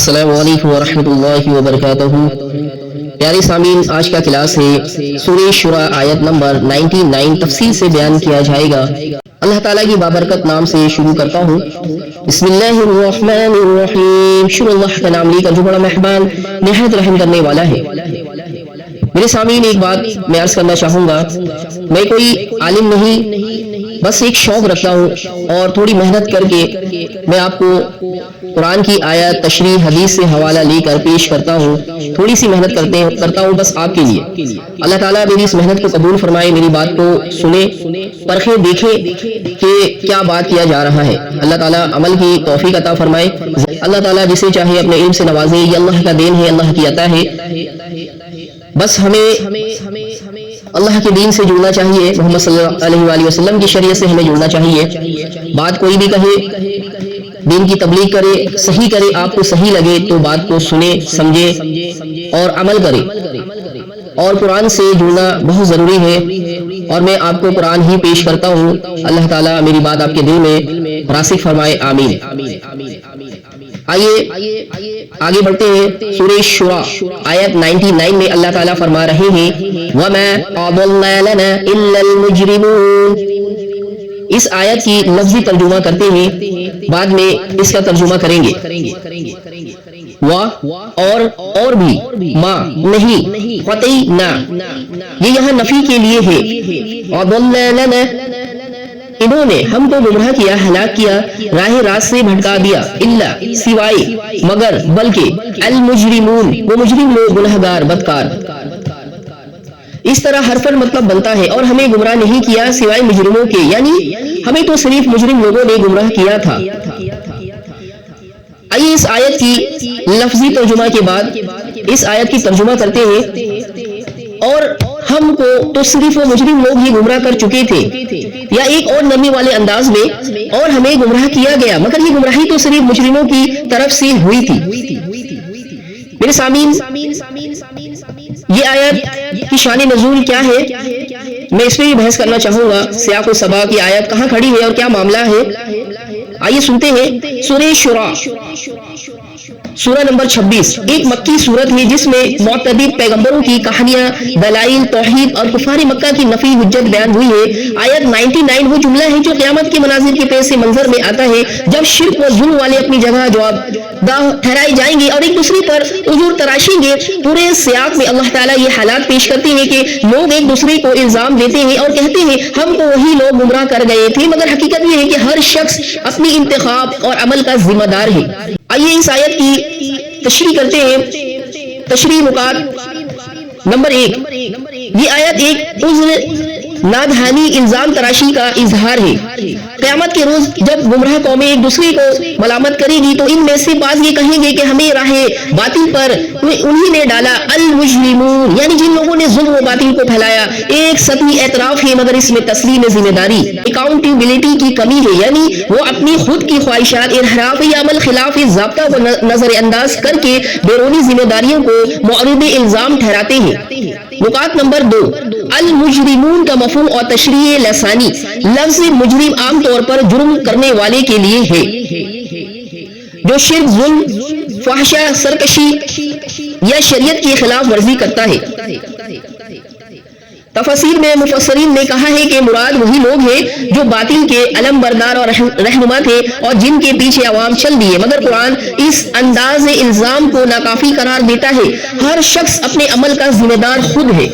السلام علیکم ورحمۃ اللہ وبرکاتہ۔ پیارے سامعین، آج کا کلاس ہے سورہ شورى آیت نمبر 99، تفصیل سے بیان کیا جائے گا۔ اللہ تعالیٰ کی بابرکت نام سے شروع کرتا ہوں۔ بسم اللہ الرحمن الرحیم۔ شروع اللہ کا نام لے کر جو بڑا مہربان نہایت رحم کرنے والا ہے۔ میرے سامعین، ایک بات میں عرض کرنا چاہوں گا، میں کوئی عالم نہیں، بس ایک شوق رکھتا ہوں اور تھوڑی محنت کر کے میں آپ کو قرآن کی آیت، تشریح، حدیث سے حوالہ لے کر پیش کرتا ہوں۔ تھوڑی سی محنت کرتا ہوں بس آپ کے لیے۔ اللہ تعالیٰ میری اس محنت کو قبول فرمائے، میری بات کو سنے، پرکھے، دیکھے کہ کیا بات کیا جا رہا ہے۔ اللہ تعالیٰ عمل کی توفیق عطا فرمائے۔ اللہ تعالیٰ جسے چاہے اپنے علم سے نوازے، یہ اللہ کا دین ہے، اللہ کی عطا ہے۔ بس ہمیں اللہ کے دین سے جڑنا چاہیے، محمد صلی اللہ علیہ وآلہ وسلم کی شریعت سے ہمیں جڑنا چاہیے۔ بات کوئی بھی کہے، دین کی تبلیغ کرے، صحیح کرے، آپ کو صحیح لگے تو بات کو سنے، سمجھے اور عمل کرے۔ اور قرآن سے جڑنا بہت ضروری ہے، اور میں آپ کو قرآن ہی پیش کرتا ہوں۔ اللہ تعالیٰ میری بات آپ کے دل میں راسخ فرمائے، آمین۔ آئیے آگے بڑھتے ہیں۔ سورہ شورى آیت 99 میں اللہ تعالیٰ فرما رہے ہیں وَمَا أَضَلَّ لَنَا إِلَّا الْمُجْرِمُونَ۔ اس آیت کی لفظی ترجمہ کرتے ہیں، بعد میں اس کا ترجمہ کریں گے۔ اور بھی، ما نہیں، قطعی نہ، یہ یہاں نفی کے لیے ہے۔ أَضَلَّ لَنَا، انہوں نے ہم کو گمراہ کیا، ہلاک کیا، راہ راست سے بھٹکا دیا، الا سوائے، مگر، بلکہ، المجرمون، وہ مجرم لوگ، گنہگار، بدکار۔ اس طرح حرفاً مطلب بنتا ہے، اور ہمیں گمراہ نہیں کیا سوائے مجرموں کے، یعنی ہمیں تو صرف مجرم لوگوں نے گمراہ کیا تھا۔ آئیے اس آیت کی لفظی ترجمہ کے بعد اس آیت کی ترجمہ کرتے ہیں۔ اور ہم کو تو صرف وہ مجرم لوگ ہی گمراہ کر چکے تھے، یا ایک اور نرمی والے انداز میں، اور ہمیں گمراہ کیا گیا، مگر یہ گمراہی تو صرف مجرموں کی طرف سے ہوئی تھی۔ میرے سامعین، یہ آیت کی شان نزول کیا ہے، میں اس پہ بھی بحث کرنا چاہوں گا۔ سیاق و سباق کی آیت کہاں کھڑی ہے اور کیا معاملہ ہے، آئیے سنتے ہیں۔ سورہ شورى سورہ نمبر 26 ایک مکی سورت ہے، جس میں معتدل پیغمبروں کی کہانیاں، دلائل توحید اور کفار مکہ کی نفی حجت بیان ہوئی ہے۔ آیت 99 وہ جملہ ہے جو قیامت کے مناظر کے پیش منظر میں آتا ہے، جب شرک و ظلم والے اپنی جگہ جواب دہ ٹھہرائے جائیں گے اور ایک دوسرے پر عذر تراشیں گے۔ پورے سیاق میں اللہ تعالیٰ یہ حالات پیش کرتے ہیں کہ لوگ ایک دوسرے کو الزام دیتے ہیں اور کہتے ہیں ہم کو وہی لوگ گمراہ کر گئے تھے، مگر حقیقت یہ ہے کہ ہر شخص اپنی انتخاب اور عمل کا ذمہ دار ہے۔ آئیے اس آیت کی تشریح کرتے ہیں۔ تشریح نکات نمبر 1، یہ آیت ایک عذر نادہانی، الزام تراشی کا اظہار ہے۔ قیامت کے روز جب گمراہ قومیں ایک دوسرے کو ملامت کرے گی تو ان میں سے بعض یہ کہیں گے کہ ہمیں راہ باطل پر انہی نے ڈالا، المجرمون، یعنی جن لوگوں نے ظلم و باطل کو پھیلایا۔ ایک سطحی اعتراف ہے، مگر اس میں تسلیم ذمہ داری، اکاؤنٹیبلٹی کی کمی ہے، یعنی وہ اپنی خود کی خواہشات، انحراف یا عمل خلاف ضابطہ کو نظر انداز کر کے بیرونی ذمہ داریوں کو مورد الزام ٹھہراتے ہیں۔ نکات نمبر 2، المجرمون کا مفہوم اور تشریح لسانی۔ لفظ مجرم عام طور پر جرم کرنے والے کے لیے ہے، جو شرک، ظلم، فحشہ، سرکشی یا شریعت کی خلاف ورزی کرتا ہے۔ تفسیر میں مفسرین نے کہا ہے کہ مراد وہی لوگ ہیں جو باطل کے علم بردار اور رہنما تھے اور جن کے پیچھے عوام چل دیے، مگر قرآن اس انداز الزام کو ناکافی قرار دیتا ہے۔ ہر شخص اپنے عمل کا ذمہ دار خود ہے۔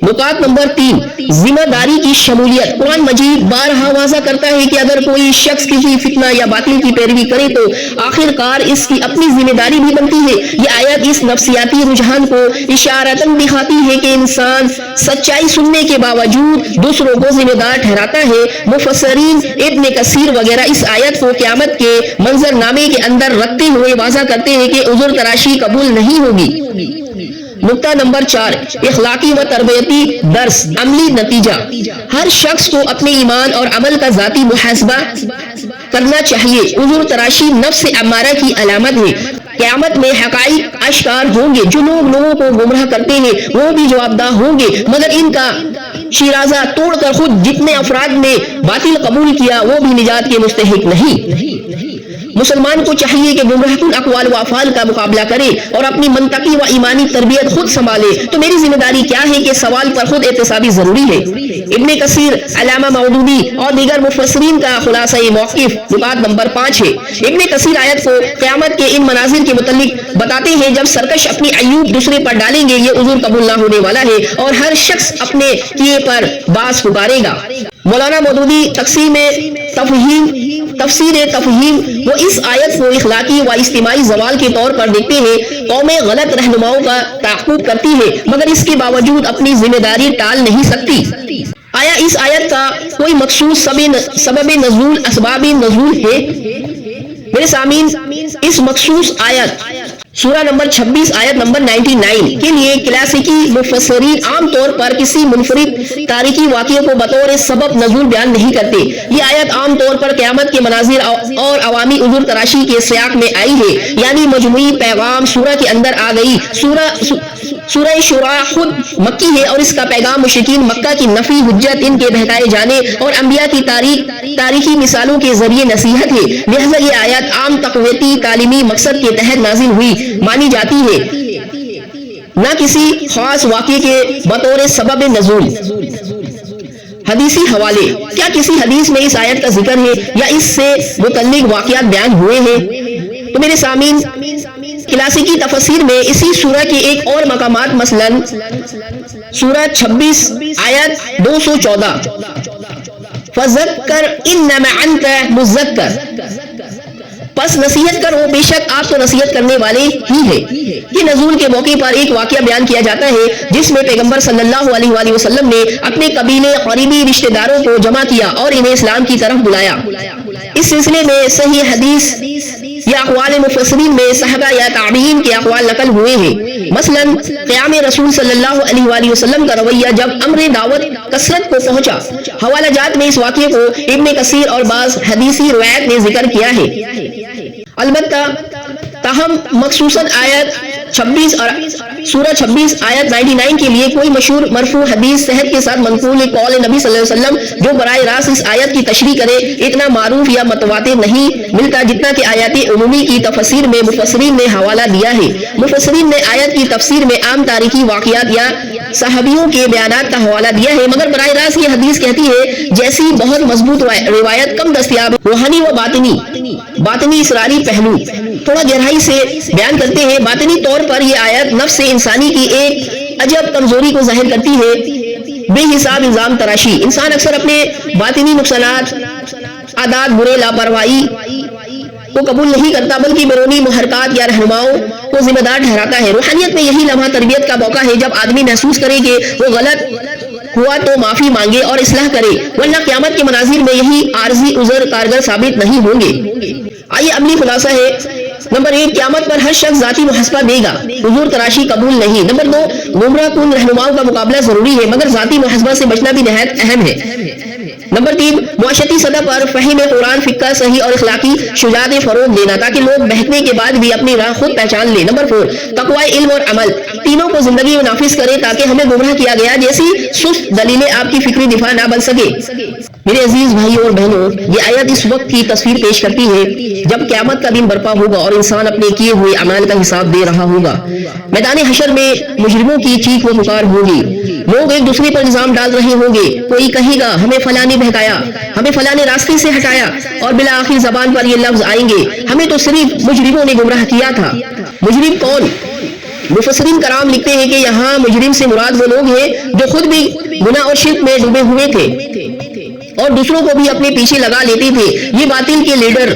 نکات نمبر 3، ذمہ داری کی شمولیت۔ قرآن مجید بارہا واضح کرتا ہے کہ اگر کوئی شخص کسی فتنہ یا باطل کی پیروی کرے تو آخر کار اس کی اپنی ذمہ داری بھی بنتی ہے۔ یہ آیت اس نفسیاتی رجحان کو اشارتاً دکھاتی ہے کہ انسان سچائی سننے کے باوجود دوسروں کو ذمہ دار ٹھہراتا ہے۔ مفسرین ابن کثیر وغیرہ اس آیت کو قیامت کے منظر نامے کے اندر رکھتے ہوئے واضح کرتے ہیں کہ عذر تراشی قبول نہیں ہوگی۔ نقطہ نمبر 4، اخلاقی و تربیتی درس، عملی نتیجہ۔ ہر شخص کو اپنے ایمان اور عمل کا ذاتی محاسبہ کرنا چاہیے۔ عذر تراشی نفس امارہ کی علامت ہے۔ قیامت میں حقائق اشکار ہوں گے، جو لوگ لوگوں کو گمراہ کرتے ہیں وہ بھی جواب دہ ہوں گے، مگر ان کا شیرازہ توڑ کر خود جتنے افراد نے باطل قبول کیا وہ بھی نجات کے مستحق نہیں۔ مسلمان کو چاہیے کہ گمراہ کن اقوال و افعال کا مقابلہ کرے اور اپنی منطقی و ایمانی تربیت خود سنبھالے. تو میری ذمہ داری کیا ہے کہ سوال پر خود احتسابی ضروری ہے. ابن کثیر، علامہ مودودی اور دیگر مفسرین کا خلاصہ موقف نکات نمبر 5 ہے. ابن کثیر آیت کو قیامت کے ان مناظر کے متعلق بتاتے ہیں جب سرکش اپنی عیوب دوسرے پر ڈالیں گے، یہ عذر قبول نہ ہونے والا ہے اور ہر شخص اپنے کیے پر باز پکارے گا. مولانا مودودی تفسیر تفہیم وہ اس آیت کو اخلاقی و اجتماعی زوال کے طور پر دیکھتے ہیں. قومیں غلط رہنماؤں کا تعاقب کرتی ہے مگر اس کے باوجود اپنی ذمہ داری ٹال نہیں سکتی. آیا اس آیت کا کوئی مخصوص سبب نزول، اسباب نزول ہے؟ میرے سامعین، اس مخصوص آیت سورہ نمبر 26 آیت نمبر 99 کے لیے کلاسیکی مفسرین عام طور پر کسی منفرد تاریخی واقعے کو بطور سبب نزول بیان نہیں کرتے. یہ آیت عام طور پر قیامت کے مناظر اور عوامی عذر تراشی کے سیاق میں آئی ہے، یعنی مجموعی پیغام سورہ کے اندر آ گئی. سورہ شورا خود مکی ہے اور اس کا پیغام مشرکین مکہ کی نفی حجت، ان کے بہکائے جانے اور انبیاء کی تاریخی مثالوں کے ذریعے نصیحت ہے. لہذا یہ آیت عام تقویتی تعلیمی مقصد کے تحت نازل ہوئی مانی جاتی ہے، نہ کسی خاص واقعے کے بطور سبب نزول. حدیثی حوالے، کیا کسی حدیث میں اس آیت کا ذکر ہے یا اس سے متعلق واقعات بیان ہوئے ہیں؟ تو میرے سامعین، کلاسیکی تفسیر میں اسی سورہ کے ایک اور مقامات، مثلا سورہ 26 آیت 214 فذکر انما انت مذکر، پس نصیحت کرو، بے شک آپ تو نصیحت کرنے والے ہی ہیں. یہ نزول کے موقع پر ایک واقعہ بیان کیا جاتا ہے جس میں پیغمبر صلی اللہ علیہ وآلہ وسلم نے اپنے قبیلے قریبی رشتہ داروں کو جمع کیا اور انہیں اسلام کی طرف بلایا. اس سلسلے میں صحیح حدیث یا اقوال مفسرین میں صحابہ یا تابعین کے اقوال نقل ہوئے ہیں. مثلا قیام رسول صلی اللہ علیہ وآلہ وسلم کا رویہ جب امر دعوت کثرت کو پہنچا. حوالہ جات میں اس واقعے کو ابن کثیر اور بعض حدیثی روایت نے ذکر کیا ہے. البتہ تاہم مخصوصاً آیت 26 اور سورہ 26 آیت 99 کے لیے کوئی مشہور مرفوع حدیث صحت کے ساتھ منقول قول نبی صلی اللہ علیہ وسلم جو براہ راست اس آیت کی تشریح کرے اتنا معروف یا متواتر نہیں ملتا جتنا کہ آیات عمومی کی تفسیر میں مفسرین نے حوالہ دیا ہے. مفسرین نے آیت کی تفسیر میں عام تاریخی واقعات یا صحابیوں کے بیانات کا حوالہ دیا ہے، مگر براہ راست یہ حدیث کہتی ہے جیسی بہت مضبوط روایت کم دستیاب ہے. روحانی و باطنی اسراری پہلو تھوڑا گہرائی سے بیان کرتے ہیں. باطنی طور پر یہ آیت نفس انسانی کی ایک عجب کمزوری کو ظاہر کرتی ہے، بے حساب الزام تراشی. انسان اکثر اپنے باطنی نقصانات، عادات، برے، لاپرواہی کو قبول نہیں کرتا بلکہ بیرونی محرکات یا رہنماؤں کو ذمہ دار ٹھہراتا ہے. روحانیت میں یہی لمحہ تربیت کا موقع ہے جب آدمی محسوس کرے کہ وہ غلط ہوا تو معافی مانگے اور اصلاح کرے، ورنہ قیامت کے مناظر میں یہی عارضی عذر کارگر ثابت نہیں ہوں گے. آئیے عملی خلاصہ ہے. نمبر 1، قیامت پر ہر شخص ذاتی محاسبہ دے گا، عذر تراشی قبول نہیں. نمبر 2، گمراہ کن رہنماؤں کا مقابلہ ضروری ہے مگر ذاتی محاسبہ سے بچنا بھی نہایت اہم ہے. نمبر 3، معاشرتی سطح پر فہم قرآن فقہ صحیح اور اخلاقی شجاعت فروغ دینا تاکہ لوگ بہکنے کے بعد بھی اپنی راہ خود پہچان لیں. نمبر 4، تقوی، علم اور عمل تینوں کو زندگی میں نافذ کرے تاکہ ہمیں گمراہ کیا گیا جیسی سست دلیلیں آپ کی فکری دفاع نہ بن سکے. میرے عزیز بھائیوں اور بہنوں، یہ آیت اس وقت کی تصویر پیش کرتی ہے جب قیامت کا دن برپا ہوگا اور انسان اپنے کیے ہوئے اعمال کا حساب دے رہا ہوگا. میدان حشر میں مجرموں کی چیخ و پکار ہوگی، لوگ ایک دوسرے پر الزام ڈال رہے ہوں گے. کوئی کہے گا ہمیں فلاں نے بہکایا، ہمیں فلاں نے راستے سے ہٹایا، اور بالآخر زبان پر یہ لفظ آئیں گے ہمیں تو صرف مجرموں نے گمراہ کیا تھا. مجرم کون؟ مفسرین کرام لکھتے ہیں کہ یہاں مجرم سے مراد وہ لوگ ہیں جو خود بھی گناہ اور شرک میں ڈوبے ہوئے تھے اور دوسروں کو بھی اپنے پیچھے لگا لیتے تھے. یہ باطل کے لیڈر،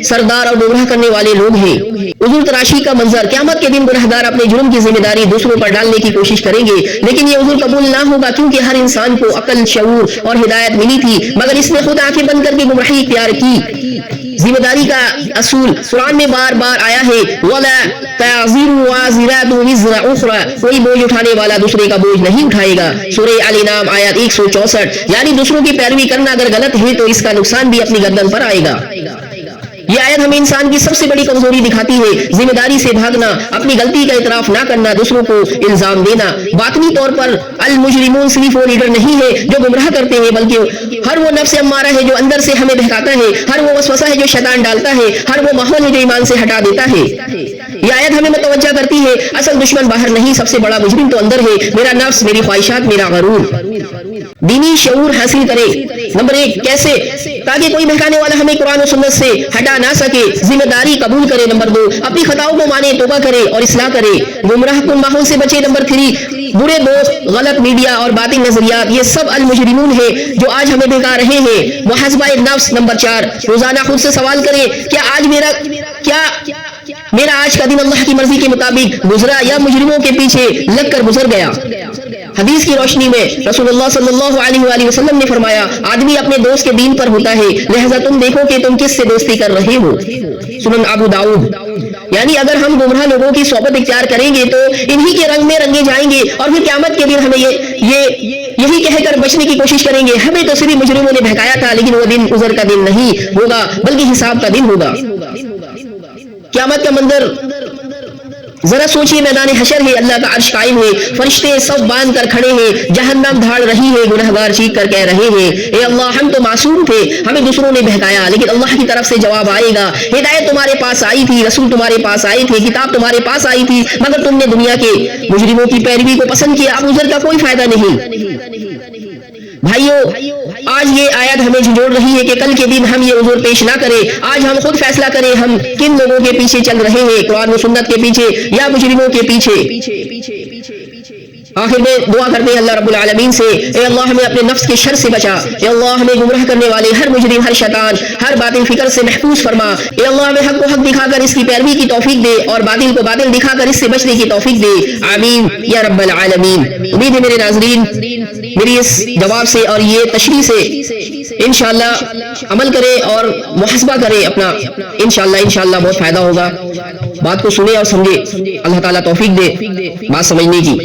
سردار اور گمراہ کرنے والے لوگ ہیں. عذر تراشی کا منظر، قیامت کے دن گنہگار اپنے جرم کی ذمہ داری دوسروں پر ڈالنے کی کوشش کریں گے لیکن یہ عذر قبول نہ ہوگا کیونکہ ہر انسان کو عقل، شعور اور ہدایت ملی تھی مگر اس نے خود آنکھیں بند کر کے گمراہی اختیار کی. ذمہ داری کا اصول قرآن میں بار بار آیا ہے، وَلَا تَعْزِرُ وَازِرَةٌ وِزْرَ أُخْرَى، کوئی بوجھ اٹھانے والا دوسرے کا بوجھ نہیں اٹھائے گا. سورہ الانعام آیت 164. یعنی دوسروں کی پیروی کرنا اگر غلط ہے تو اس کا نقصان بھی اپنی گردن پر آئے گا. یہ آیت ہمیں انسان کی سب سے بڑی کمزوری دکھاتی ہے، ذمہ داری سے بھاگنا، اپنی غلطی کا اعتراف نہ کرنا، دوسروں کو الزام دینا۔ باطنی طور پر المجرمون صرف وہ لیڈر نہیں ہے جو گمراہ کرتے ہیں، بلکہ ہر وہ نفس امارہ ہے جو اندر سے ہمیں بہکاتا ہے، ہر وہ وسوسہ ہے جو شیطان ڈالتا ہے، ہر وہ ماحول ہے جو ایمان سے ہٹا دیتا ہے۔ یہ آیت ہمیں متوجہ کرتی ہے اصل دشمن باہر نہیں، سب سے بڑا مجرم تو اندر ہے، میرا نفس، میری خواہشات، میرا غرور۔ دینی شعور حاصل کرے۔ نمبر 1 کیسے؟ تاکہ کوئی بہکانے والا ہمیں قرآن و سنت سے ہٹا نہ سکے، ذمہ داری قبول کرے۔ نمبر 2 اپنی خطاؤں کو مانے، توبہ کرے اور اصلاح کرے، گمراہ کن ماحول سے بچے۔ نمبر 3 برے دوست، غلط میڈیا اور باطل نظریات، یہ سب المجرمون ہیں جو آج ہمیں بہکا رہے ہیں۔ محاسبہ نفس۔ نمبر 4 روزانہ خود سے سوال کرے، کیا میرا آج کا دن اللہ کی مرضی کے مطابق گزرا یا مجرموں کے پیچھے لگ کر گزر گیا؟ حدیث کی روشنی میں رسول اللہ صلی اللہ علیہ وآلہ وسلم نے فرمایا، آدمی اپنے دوست کے دین پر ہوتا ہے، لہذا تم دیکھو کہ تم کس سے دوستی کر رہے ہو۔ سنن ابو داؤد۔ یعنی اگر ہم گمراہ لوگوں کی صحبت اختیار کریں گے تو انہی کے رنگ میں رنگے جائیں گے، اور پھر قیامت کے دن ہمیں یہی کہہ کر بچنے کی کوشش کریں گے، ہمیں تو صرف مجرموں نے بہکایا تھا، لیکن وہ دن عذر کا دن نہیں ہوگا بلکہ حساب کا دن ہوگا۔ قیامت کا منظر ذرا سوچئے، میدان حشر ہے، اللہ کا عرش قائم ہے، فرشتے سب باندھ کر کھڑے ہیں، جہنم دھاڑ رہی ہے، گنہگار چیخ کر کہہ رہے ہیں، اے اللہ ہم تو معصوم تھے، ہمیں دوسروں نے بہکایا، لیکن اللہ کی طرف سے جواب آئے گا، ہدایت تمہارے پاس آئی تھی، رسول تمہارے پاس آئے تھے، کتاب تمہارے پاس آئی تھی، مگر تم نے دنیا کے مجرموں کی پیروی کو پسند کیا، اب عذر کا کوئی فائدہ نہیں۔ بھائیو، آج یہ آیت ہمیں جھنجھوڑ رہی ہے کہ کل کے دن ہم یہ عذر پیش نہ کریں، آج ہم خود فیصلہ کریں ہم کن لوگوں کے پیچھے چل رہے ہیں، قرآن و سنت کے پیچھے یا مجرموں کے پیچھے۔ آخر میں دعا کرتے ہیں اللہ رب العالمین سے، اے اللہ ہمیں اپنے نفس کے شر سے بچا، اے اللہ ہمیں گمراہ کرنے والے ہر مجرم، ہر شیطان، ہر باطل فکر سے محفوظ فرما، اے اللہ ہمیں حق کو حق دکھا کر اس کی پیروی کی توفیق دے اور باطل کو باطل دکھا کر اس سے بچنے کی توفیق دے، آمین یا رب العالمین۔ امید ہے میرے ناظرین میری اس جواب سے اور یہ تشریح سے انشاءاللہ عمل کرے اور محاسبہ کرے اپنا، انشاءاللہ بہت فائدہ ہوگا۔ بات کو سنے اور سمجھے، اللہ تعالیٰ توفیق دے بات سمجھنے کی۔